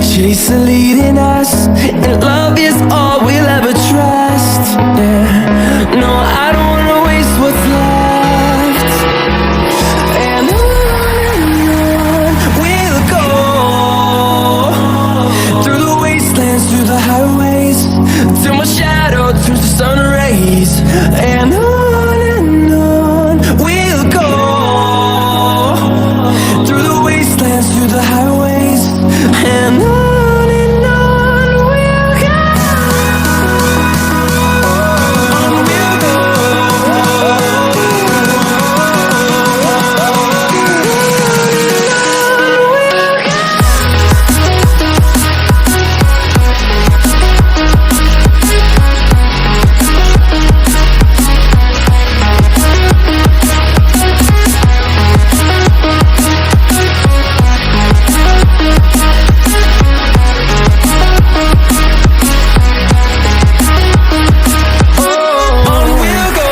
chase the leading us, and love is all we'll ever trust. Yeah, no, I don't wanna waste what's left. And on we'll go, through the wastelands, through the highways, till my shadow turns to sun rays. And on we'll go, through the wastelands, through the highways, and on we'll go. On we'll go.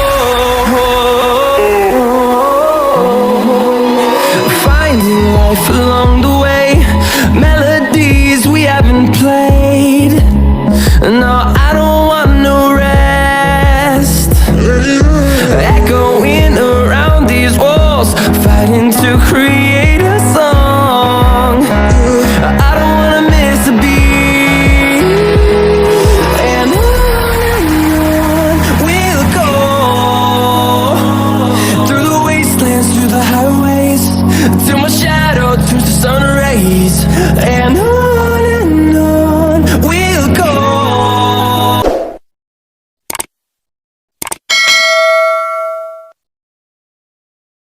Finding life along the way, melodies we haven't played. No, I don't want no rest. Echoing around these walls, fighting to create